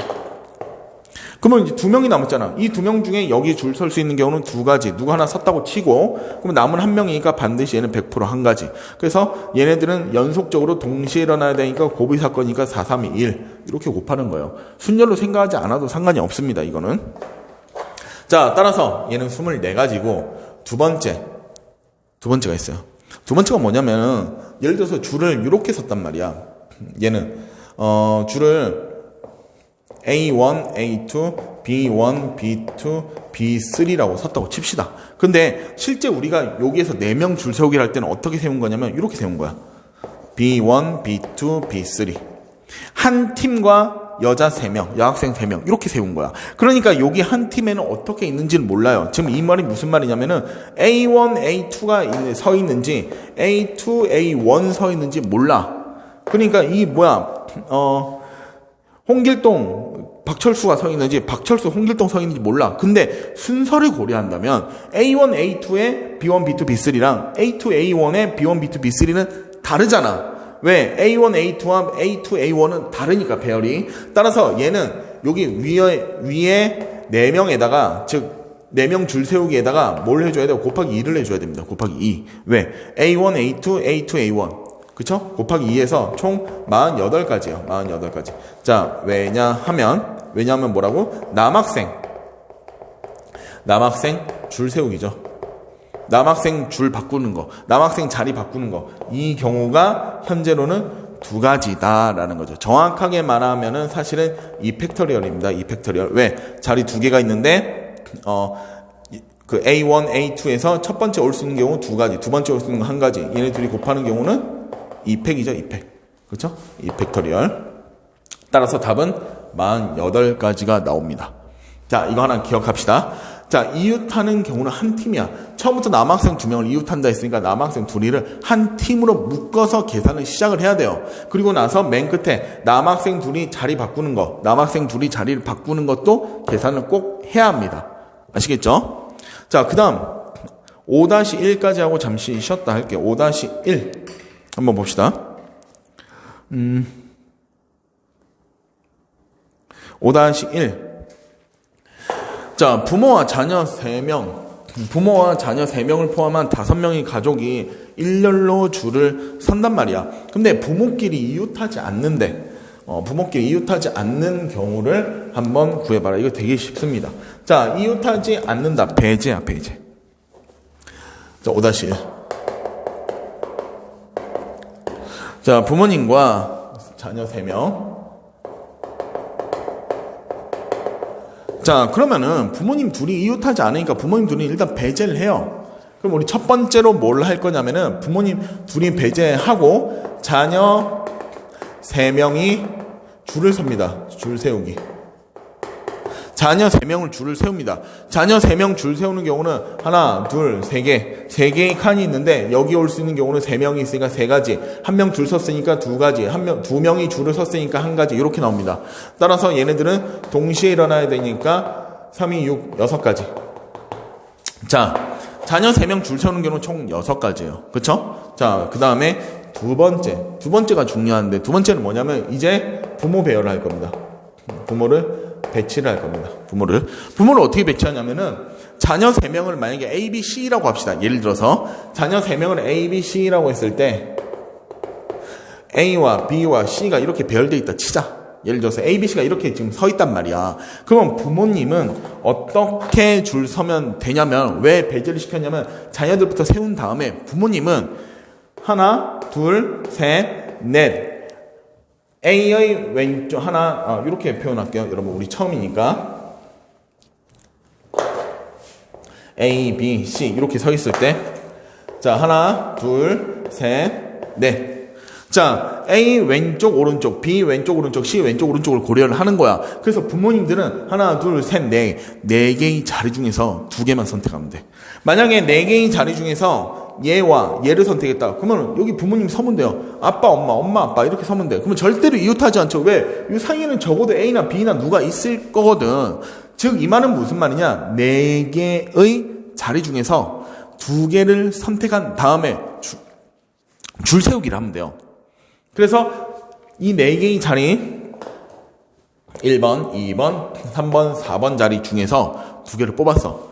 그러면 이제 2명이 남았잖아. 이 2명 중에 여기 줄 설 수 있는 경우는 2가지. 누가 하나 섰다고 치고, 그러면 남은 1명이니까 반드시 얘는 100% 1가지. 그래서 얘네들은 연속적으로 동시에 일어나야 되니까 고비사건이니까 4, 3, 2, 1. 이렇게 곱하는 거예요. 순열로 생각하지 않아도 상관이 없습니다, 이거는. 자, 따라서 얘는 24가지고, 두 번째가 있어요. 두 번째가 뭐냐면은, 예를 들어서 줄을 이렇게 섰단 말이야. 얘는, 줄을 A1, A2, B1, B2, B3라고 섰다고 칩시다. 근데 실제 우리가 여기에서 4명 줄 세우기를 할 때는 어떻게 세운 거냐면 이렇게 세운 거야. B1, B2, B3. 한 팀과 여자 3명, 여학생 3명 이렇게 세운 거야. 그러니까 여기 한 팀에는 어떻게 있는지는 몰라요. 지금 이 말이 무슨 말이냐면은 A1, A2가 서 있는지 A2, A1 서 있는지 몰라. 그러니까 이 홍길동, 박철수가 서 있는지 박철수, 홍길동 서 있는지 몰라. 근데 순서를 고려한다면 A1, A2의 B1, B2, B3랑 A2, A1의 B1, B2, B3는 다르잖아. 왜? A1, A2와 A2, A1은 다르니까 배열이. 따라서 얘는 여기 위에 4명에다가 즉 4명 줄 세우기에다가 뭘 해줘야 돼요? 곱하기 2를 해줘야 됩니다. 곱하기 2. 왜? A1, A2, A2, A1. 그쵸? 곱하기 2에서 총 48가지예요. 48가지. 자, 왜냐하면 뭐라고? 남학생 줄 세우기죠. 남학생 줄 바꾸는 거, 남학생 자리 바꾸는 거, 이 경우가 현재로는 2가지다라는 거죠. 정확하게 말하면은 사실은 이 팩터리얼입니다. 이 팩터리얼. 왜? 자리 2개가 있는데 그 A1, A2에서 첫 번째 올 수 있는 경우 2가지, 두 번째 올 수 있는 거 1가지. 얘네 둘이 곱하는 경우는 2팩이죠, 2팩. 그렇죠? 이 팩터리얼. 따라서 답은 48가지가 나옵니다. 자, 이거 하나 기억합시다. 자, 이웃하는 경우는 한 팀이야. 처음부터 남학생 2명을 이웃한다 했으니까 남학생 2를 한 팀으로 묶어서 계산을 시작을 해야 돼요. 그리고 나서 맨 끝에 남학생 2이 자리 바꾸는 거, 남학생 2이 자리를 바꾸는 것도 계산을 꼭 해야 합니다. 아시겠죠? 자, 그 다음 5-1까지 하고 잠시 쉬었다 할게요. 5-1 한번 봅시다. 5-1 자, 부모와 자녀 3명을 포함한 5명의 가족이 일렬로 줄을 선단 말이야. 근데 부모끼리 이웃하지 않는 경우를 한번 구해봐라. 이거 되게 쉽습니다. 자, 이웃하지 않는다. 배제야, 배제. 자, 5-1. 자, 부모님과 자녀 3명. 자, 그러면은 부모님 둘이 이웃하지 않으니까 부모님 둘이 일단 배제를 해요. 그럼 우리 첫 번째로 뭘 할 거냐면은 부모님 둘이 배제하고 자녀 3명이 줄을 섭니다. 줄 세우기. 자녀 3명을 줄을 세웁니다. 자녀 3명 줄 세우는 경우는 하나, 둘, 3개. 3개의 칸이 있는데 여기 올 수 있는 경우는 3명이 있으니까 3가지. 1명 줄 섰으니까 2가지. 2명이 줄을 섰으니까 1가지. 이렇게 나옵니다. 따라서 얘네들은 동시에 일어나야 되니까 3, 2, 6, 6가지. 자, 자녀 3명 줄 세우는 경우는 총 6가지예요. 그쵸? 자, 그 다음에 두 번째가 중요한데 두 번째는 뭐냐면 이제 부모 배열을 할 겁니다. 부모를 배치를 할 겁니다. 부모를 어떻게 배치하냐면은 자녀 3명을 만약에 A, B, C라고 합시다. 예를 들어서 자녀 3명을 A, B, C라고 했을 때 A와 B와 C가 이렇게 배열되어 있다 치자. 예를 들어서 A, B, C가 이렇게 지금 서 있단 말이야. 그러면 부모님은 어떻게 줄 서면 되냐면 왜 배제를 시켰냐면 자녀들부터 세운 다음에 부모님은 하나, 둘, 셋, 넷 A의 왼쪽 하나 이렇게 표현할게요. 여러분 우리 처음이니까 A, B, C 이렇게 서 있을 때 자 하나, 둘, 셋, 넷. 자 A 왼쪽 오른쪽, B 왼쪽 오른쪽, C 왼쪽 오른쪽을 고려를 하는 거야. 그래서 부모님들은 하나, 둘, 셋, 네 개의 자리 중에서 2개만 선택하면 돼. 만약에 4개의 자리 중에서 얘와 얘를 선택했다. 그러면 여기 부모님 서면 돼요. 아빠, 엄마, 아빠 이렇게 서면 돼. 그러면 절대로 이웃하지 않죠. 왜? 이 사이에는 적어도 A나 B나 누가 있을 거거든. 즉 이 말은 무슨 말이냐? 4개의 자리 중에서 2개를 선택한 다음에 줄 세우기를 하면 돼요. 그래서 이 4개의 자리 1번, 2번, 3번, 4번 자리 중에서 2개를 뽑았어.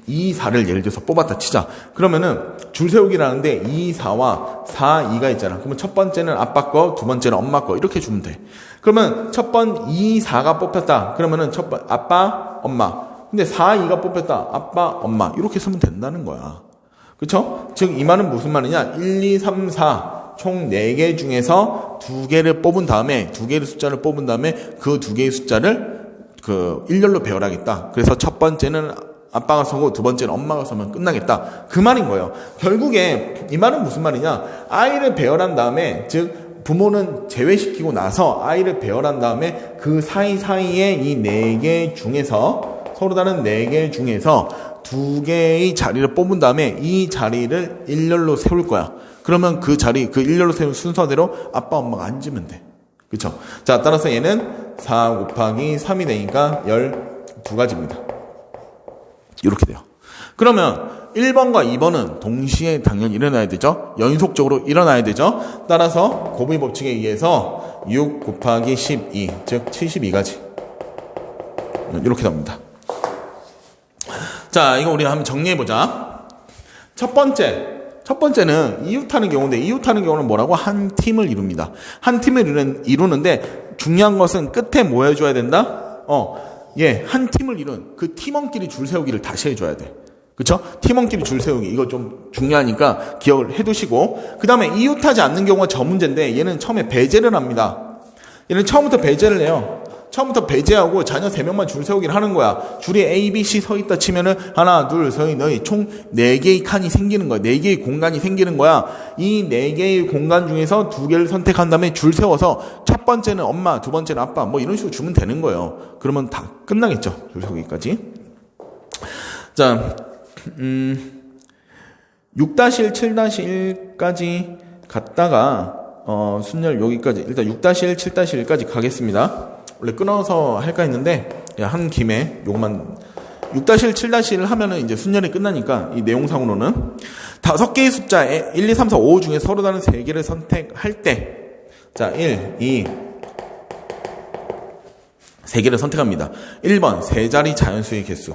2, 4를 예를 들어서 뽑았다 치자. 그러면은 줄 세우기라는데 2, 4와 4, 2가 있잖아. 그러면 첫 번째는 아빠 거, 두 번째는 엄마 거 이렇게 주면 돼. 그러면 첫 번 2, 4가 뽑혔다. 그러면은 첫 번 아빠, 엄마. 근데 4, 2가 뽑혔다. 아빠, 엄마 이렇게 쓰면 된다는 거야. 그렇죠? 즉 이 말은 무슨 말이냐? 1, 2, 3, 4 총 4개 중에서 2개를 뽑은 다음에, 2개의 숫자를 뽑은 다음에 그 2개의 숫자를 일렬로 배열하겠다. 그래서 첫 번째는 아빠가 서고 두 번째는 엄마가 서면 끝나겠다. 그 말인 거예요. 결국에 이 말은 무슨 말이냐? 아이를 배열한 다음에, 즉 부모는 제외시키고 나서 아이를 배열한 다음에 그 사이사이에 이 4개 중에서, 서로 다른 4개 중에서 2개의 자리를 뽑은 다음에 이 자리를 일렬로 세울 거야. 그러면 그 자리, 그 일렬로 세운 순서대로 아빠 엄마가 앉으면 돼. 그쵸? 자, 따라서 얘는 4 곱하기 3이 되니까 12가지입니다. 이렇게 돼요. 그러면 1번과 2번은 동시에 당연히 일어나야 되죠. 연속적으로 일어나야 되죠. 따라서 곱의 법칙에 의해서 6 곱하기 12, 즉 72가지. 이렇게 나옵니다. 자, 이거 우리 한번 정리해보자. 첫 번째는 이웃하는 경우인데, 이웃하는 경우는 뭐라고? 한 팀을 이룹니다. 한 팀을 이루는데 중요한 것은 끝에 뭐 해줘야 된다? 한 팀을 이룬 그 팀원끼리 줄 세우기를 다시 해줘야 돼. 그쵸? 팀원끼리 줄 세우기. 이거 좀 중요하니까 기억을 해두시고. 그 다음에 이웃하지 않는 경우가 저 문제인데, 얘는 처음에 배제를 합니다. 얘는 처음부터 배제를 해요. 처음부터 배제하고 자녀 3명만 줄 세우기를 하는 거야. 줄에 A, B, C 서 있다 치면은 하나, 둘, 셋, 넷, 총 4개의 칸이 생기는 거야. 4개의 공간이 생기는 거야. 이 4개의 공간 중에서 2개를 선택한 다음에 줄 세워서 첫 번째는 엄마, 두 번째는 아빠, 뭐 이런 식으로 주면 되는 거예요. 그러면 다 끝나겠죠. 줄 세우기까지. 자, 6-1, 7-1까지 갔다가 순열 여기까지, 일단 6-1, 7-1까지 가겠습니다. 원래 끊어서 할까 했는데 한 김에 요것만 6-1, 7-1을 하면은 이제 순열이 끝나니까, 이 내용상으로는 5개의 숫자 1, 2, 3, 4, 5 중에 서로 다른 3개를 선택할 때, 자, 1, 2, 3개를 선택합니다. 1번 세 자리 자연수의 개수,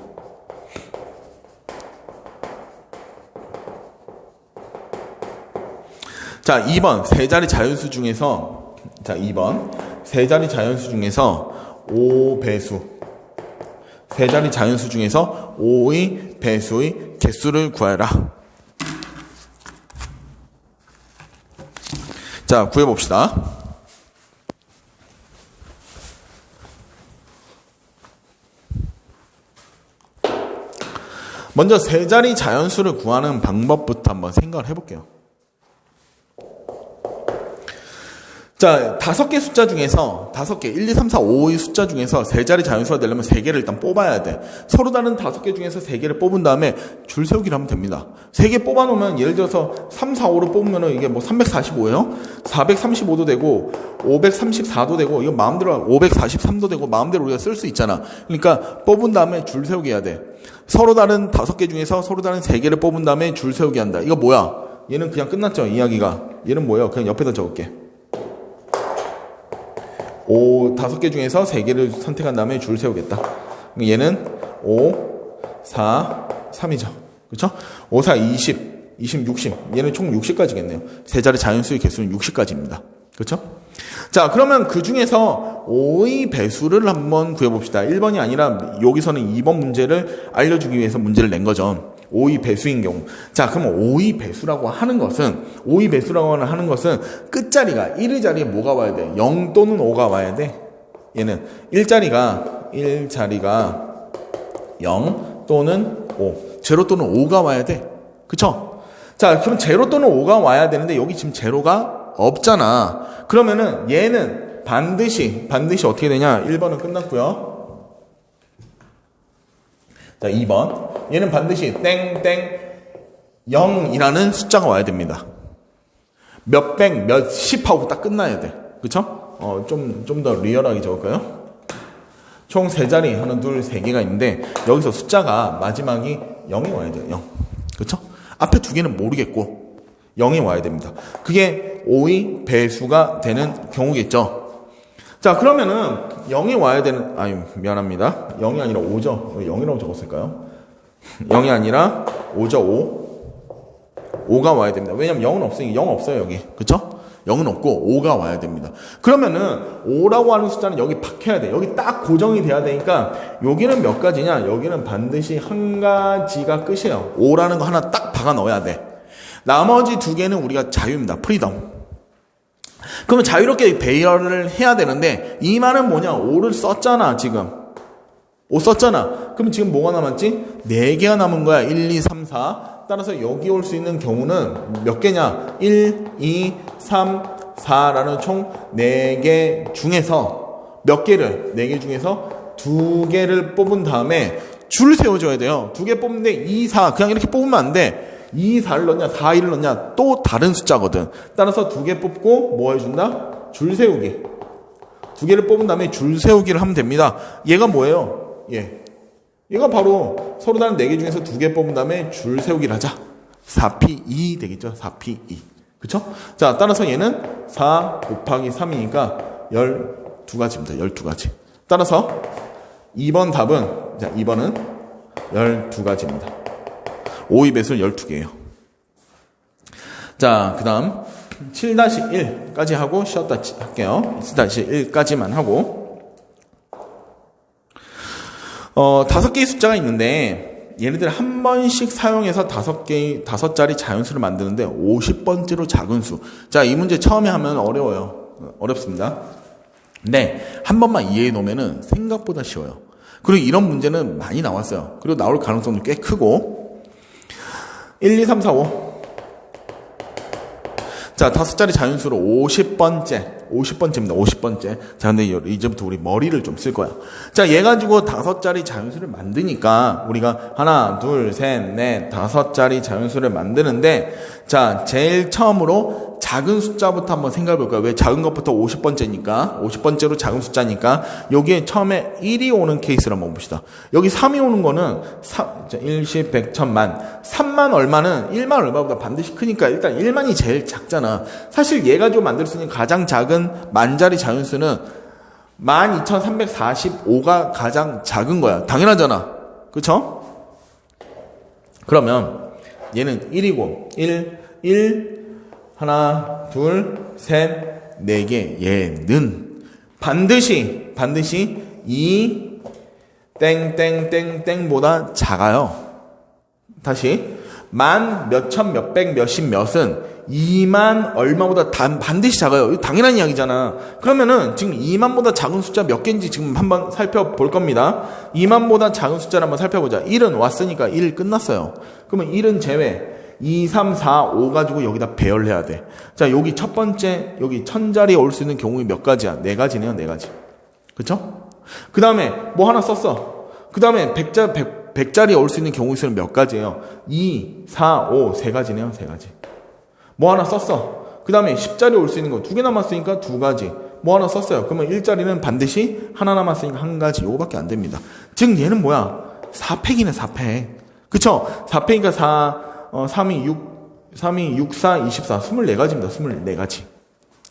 자, 2번 세 자리 자연수 중에서, 자, 2번 세 자리 자연수 중에서 5배수, 세 자리 자연수 중에서 5의 배수의 개수를 구하라. 자, 구해봅시다. 먼저 세 자리 자연수를 구하는 방법부터 한번 생각을 해볼게요. 자, 5개 숫자 중에서, 5개, 1, 2, 3, 4, 5의 숫자 중에서 세 자리 자연수가 되려면 3개를 일단 뽑아야 돼. 서로 다른 5개 중에서 3개를 뽑은 다음에 줄 세우기를 하면 됩니다. 3개 뽑아놓으면, 예를 들어서 3, 4, 5로 뽑으면 이게 뭐 345예요? 435도 되고, 534도 되고, 이거 마음대로 543도 되고, 마음대로 우리가 쓸 수 있잖아. 그러니까 뽑은 다음에 줄 세우기 해야 돼. 서로 다른 5개 중에서 서로 다른 3개를 뽑은 다음에 줄 세우기 한다. 이거 뭐야? 얘는 그냥 끝났죠, 이야기가. 얘는 뭐예요? 그냥 옆에다 적을게. 5개 중에서 3개를 선택한 다음에 줄 세우겠다. 얘는 5, 4, 3이죠. 그렇죠? 5, 4, 20, 20, 60. 얘는 총 60까지겠네요. 세 자리 자연수의 개수는 60까지입니다. 그렇죠? 자, 그러면 그 중에서 5의 배수를 한번 구해봅시다. 1번이 아니라 여기서는 2번 문제를 알려주기 위해서 문제를 낸 거죠. 5의 배수인 경우. 자, 그러면 5의 배수라고 하는 것은, 5의 배수라고 하는 것은 끝자리가 1의 자리에 뭐가 와야 돼? 0 또는 5가 와야 돼. 얘는 1자리가 0 또는 5. 제로 또는 5가 와야 돼. 그쵸? 자, 그럼 제로 또는 5가 와야 되는데 여기 지금 제로가 없잖아. 그러면은 얘는 반드시 어떻게 되냐? 1번은 끝났고요. 자, 2번. 얘는 반드시 땡땡 0이라는 숫자가 와야 됩니다. 몇백, 몇십 하고 딱 끝나야 돼. 그쵸? 좀 더 리얼하게 적을까요? 총 3자리, 하나, 둘, 3개가 있는데, 여기서 숫자가 마지막이 0이 와야 돼요. 0. 그쵸? 앞에 2개는 모르겠고, 0이 와야 됩니다. 그게 5의 배수가 되는 경우겠죠. 자, 그러면은 0이 와야 되는, 미안합니다. 0이 아니라 5죠. 왜 0이라고 적었을까요? 0이 아니라 5죠. 5가 와야 됩니다. 왜냐면 0은 없으니까 0 없어요, 여기. 그쵸? 0은 없고 5가 와야 됩니다. 그러면은 5라고 하는 숫자는 여기 박혀야 돼. 여기 딱 고정이 돼야 되니까 여기는 몇 가지냐? 여기는 반드시 한 가지가 끝이에요. 5라는 거 하나 딱 박아 넣어야 돼. 나머지 2개는 우리가 자유입니다. 프리덤. 그러면 자유롭게 배열을 해야 되는데 2만은 뭐냐? 5를 썼잖아 지금. 5 썼잖아. 그럼 지금 뭐가 남았지? 4개가 남은 거야. 1, 2, 3, 4. 따라서 여기 올 수 있는 경우는 몇 개냐? 1, 2, 3, 4라는 총 4개 중에서 몇 개를? 4개 중에서 2개를 뽑은 다음에 줄 세워줘야 돼요. 2개 뽑는데 2, 4 그냥 이렇게 뽑으면 안 돼. 2, 4를 넣냐 4, 1을 넣냐 또 다른 숫자거든. 따라서 2개 뽑고 뭐 해준다? 줄 세우기. 2개를 뽑은 다음에 줄 세우기를 하면 됩니다. 얘가 뭐예요? 얘가 바로 서로 다른 4개 중에서 2개 뽑은 다음에 줄 세우기를 하자. 4P2 되겠죠? 4P2. 그쵸? 자, 따라서 얘는 4 곱하기 3이니까 12가지입니다. 12가지. 따라서 2번 답은, 자, 2번은 12가지입니다. 5의 배수는 12개예요. 자, 그 다음 7-1까지 하고 쉬었다 할게요. 7-1까지만 하고 5개의 숫자가 있는데 얘네들 한 번씩 사용해서 5자리 자연수를 만드는데 50번째로 작은 수. 자, 이 문제 처음에 하면 어렵습니다. 근데 한 번만 이해해 놓으면은 생각보다 쉬워요. 그리고 이런 문제는 많이 나왔어요. 그리고 나올 가능성도 꽤 크고 1, 2, 3, 4, 5. 자, 5자리 자연수로 50번째입니다. 50번째. 자, 근데 이제부터 우리 머리를 좀 쓸 거야. 자, 얘 가지고 5자리 자연수를 만드니까 우리가 하나, 둘, 셋, 넷, 5자리 자연수를 만드는데 자, 제일 처음으로 작은 숫자부터 한번 생각해 볼까요? 왜 작은 것부터 50번째니까 50번째로 작은 숫자니까 여기에 처음에 1이 오는 케이스를 한번 봅시다. 여기 3이 오는 거는 1, 10, 100, 1000만 3만 얼마는 1만 얼마보다 반드시 크니까 일단 1만이 제일 작잖아. 사실 얘 가지고 만들 수 있는 가장 작은 만자리 자연수는 12345가 가장 작은 거야. 당연하잖아. 그쵸? 그러면 얘는 1이고 1 하나, 둘, 셋, 4개. 얘는 반드시 2 땡땡땡땡보다 작아요. 다시 만, 몇천, 몇백, 몇십, 몇은 2만 얼마보다 반드시 작아요. 이거 당연한 이야기잖아. 그러면은 지금 2만보다 작은 숫자 몇 개인지 지금 한번 살펴볼 겁니다. 2만보다 작은 숫자를 한번 살펴보자. 1은 왔으니까 1 끝났어요. 그러면 1은 제외. 2, 3, 4, 5 가지고 여기다 배열해야 돼. 자, 여기 첫 번째, 여기 1000자리에 올 수 있는 경우가 몇 가지야? 4가지네요, 4가지. 그쵸? 그 다음에 뭐 하나 썼어. 그 다음에 100자리에 올 수 있는 경우 수는 몇 가지예요? 2, 4, 5, 3가지네요, 3가지. 뭐 하나 썼어. 그 다음에 10자리에 올 수 있는 거 2개 남았으니까 2가지. 뭐 하나 썼어요. 그러면 1자리는 반드시 하나 남았으니까 1가지. 요거밖에 안 됩니다. 즉, 얘는 뭐야? 4팩이네, 4팩. 그쵸? 4팩이니까 3이 6, 4, 24. 24가지입니다. 24가지.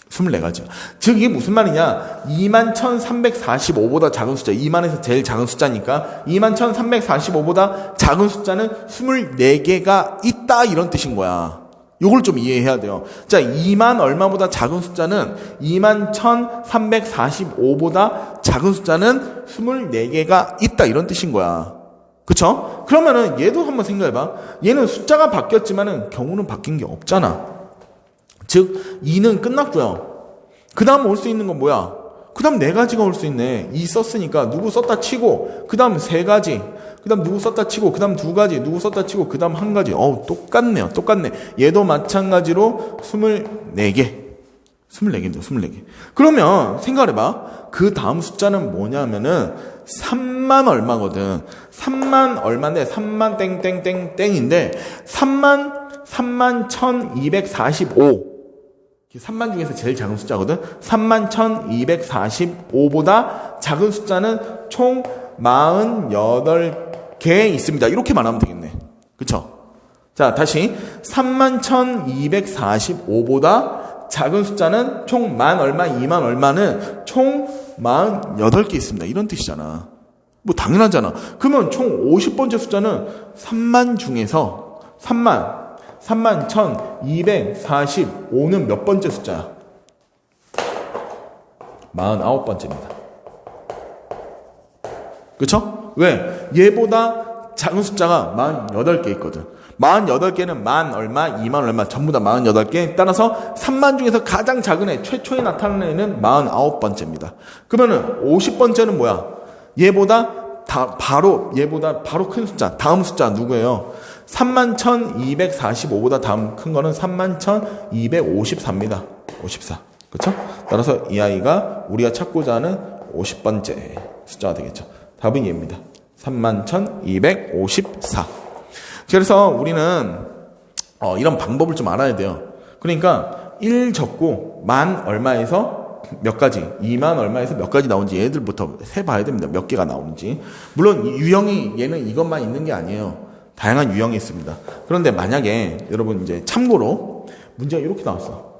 24가지. 즉, 이게 무슨 말이냐? 21,345보다 작은 숫자. 2만에서 제일 작은 숫자니까 21,345보다 작은 숫자는 24개가 있다. 이런 뜻인 거야. 요걸 좀 이해해야 돼요. 자, 2만 얼마보다 작은 숫자는 21,345보다 작은 숫자는 24개가 있다. 이런 뜻인 거야. 그쵸? 그러면은 얘도 한번 생각해봐. 얘는 숫자가 바뀌었지만은 경우는 바뀐 게 없잖아. 즉 2는 끝났고요. 그 다음 올 수 있는 건 뭐야? 그 다음 4가지가 올 수 있네. 2 썼으니까 누구 썼다 치고 그 다음 3가지, 그 다음 누구 썼다 치고 그 다음 2가지, 누구 썼다 치고 그 다음 1가지. 똑같네요. 똑같네. 얘도 마찬가지로 24개. 24개입니다. 24개. 그러면 생각해봐. 그 다음 숫자는 뭐냐면은 3만 얼마거든. 3만 얼마인데 3만 땡땡땡땡인데 3만 1245. 3만 중에서 제일 작은 숫자거든. 3만 1245보다 작은 숫자는 총 48개 있습니다. 이렇게 말하면 되겠네. 그쵸? 자, 다시 3만 1245보다 작은 숫자는 총 만 얼마, 2만 얼마는 총 48개 있습니다. 이런 뜻이잖아. 뭐 당연하잖아. 그러면 총 50번째 숫자는 3만 중에서 3만 1245는 몇 번째 숫자야? 49번째입니다. 그쵸? 왜? 얘보다 작은 숫자가 48개 있거든. 48개는 만 얼마, 2만 얼마 전부 다 48개. 따라서 3만 중에서 가장 작은 애, 최초에 나타나는 애는 49번째입니다. 그러면은 50번째는 뭐야? 얘보다 바로 큰 숫자, 다음 숫자 누구예요? 31,245보다 다음 큰 거는 31,254입니다. 54. 그렇죠? 따라서 이 아이가 우리가 찾고자 하는 50번째 숫자가 되겠죠. 답은 얘입니다. 31,254. 그래서 우리는 이런 방법을 좀 알아야 돼요. 그러니까 1 적고 만 얼마에서 몇 가지, 2만 얼마에서 몇 가지 나오는지 얘들부터 세봐야 됩니다. 몇 개가 나오는지. 물론 유형이 얘는 이것만 있는 게 아니에요. 다양한 유형이 있습니다. 그런데 만약에 여러분 이제 참고로 문제가 이렇게 나왔어.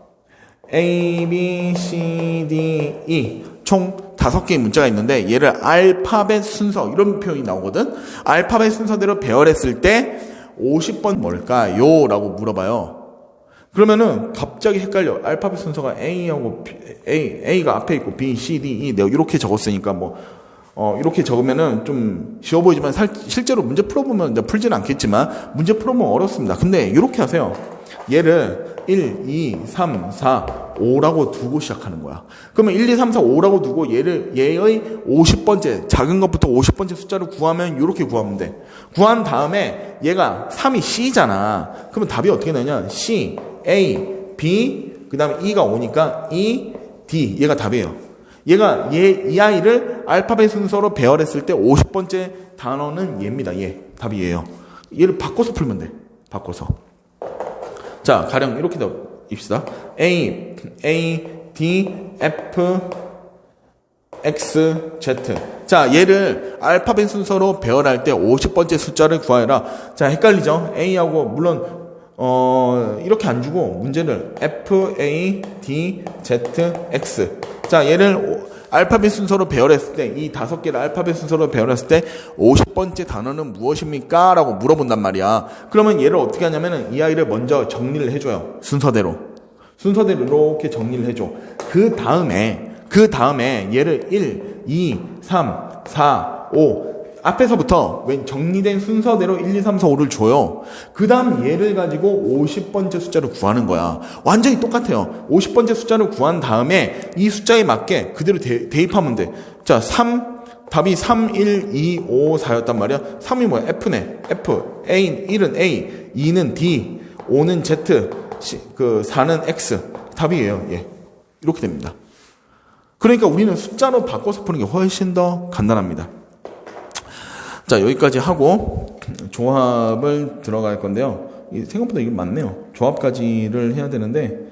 A, B, C, D, E 총 5개의 문자가 있는데 얘를 알파벳 순서 이런 표현이 나오거든. 알파벳 순서대로 배열했을 때 50번 뭘까요? 라고 물어봐요. 그러면은 갑자기 헷갈려. 알파벳 순서가 A하고 A가 앞에 있고 B, C, D, E 내가 이렇게 적었으니까 이렇게 적으면은 좀 쉬워 보이지만 실제로 문제 풀어보면 이제 풀지는 않겠지만 문제 풀어보면 어렵습니다. 근데 이렇게 하세요. 얘를 1, 2, 3, 4, 5라고 두고 시작하는 거야. 그러면 1, 2, 3, 4, 5라고 두고 얘의 50번째, 작은 것부터 50번째 숫자를 구하면 이렇게 구하면 돼. 구한 다음에 얘가 3이 C잖아. 그러면 답이 어떻게 되냐? C, A, B, 그 다음에 E가 오니까 E, D. 얘가 답이에요. 이 아이를 알파벳 순서로 배열했을 때 50번째 단어는 얘입니다. 답이 얘예요. 얘를 바꿔서 풀면 돼. 바꿔서. 자, 가령 이렇게 입시다. A, D, F, X, Z. 자, 얘를 알파벳 순서로 배열할 때 50번째 숫자를 구하여라. 자, 헷갈리죠? A하고 물론 이렇게 안 주고 문제를 F, A, D, Z, X. 자, 얘를 알파벳 순서로 배열했을 때, 이 5개를 알파벳 순서로 배열했을 때 50번째 단어는 무엇입니까? 라고 물어본단 말이야. 그러면 얘를 어떻게 하냐면은 이 아이를 먼저 정리를 해줘요. 순서대로 이렇게 정리를 해줘. 그 다음에 얘를 1, 2, 3, 4, 5 앞에서부터 정리된 순서대로 1, 2, 3, 4, 5를 줘요. 그 다음 얘를 가지고 50번째 숫자를 구하는 거야. 완전히 똑같아요. 50번째 숫자를 구한 다음에 이 숫자에 맞게 그대로 대입하면 돼. 자, 답이 3, 1, 2, 5, 4였단 말이야. 3이 뭐야? F네. F. 1은 A, 2는 D, 5는 Z, 4는 X. 답이에요. 이렇게 됩니다. 그러니까 우리는 숫자로 바꿔서 푸는 게 훨씬 더 간단합니다. 자, 여기까지 하고 조합을 들어갈 건데요. 생각보다 이게 많네요. 조합까지를 해야 되는데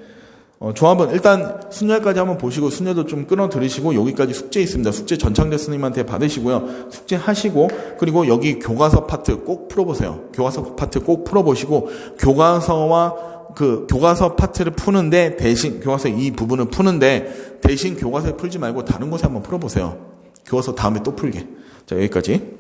조합은 일단 순열까지 한번 보시고 순열도 좀 끊어 들으시고 여기까지 숙제 있습니다. 숙제 전창재 스님한테 받으시고요. 숙제 하시고 그리고 여기 교과서 파트 꼭 풀어보세요. 교과서 파트 꼭 풀어보시고 교과서 파트를 푸는데 대신 교과서 이 부분을 푸는데 대신 교과서에 풀지 말고 다른 곳에 한번 풀어보세요. 교과서 다음에 또 풀게. 자, 여기까지.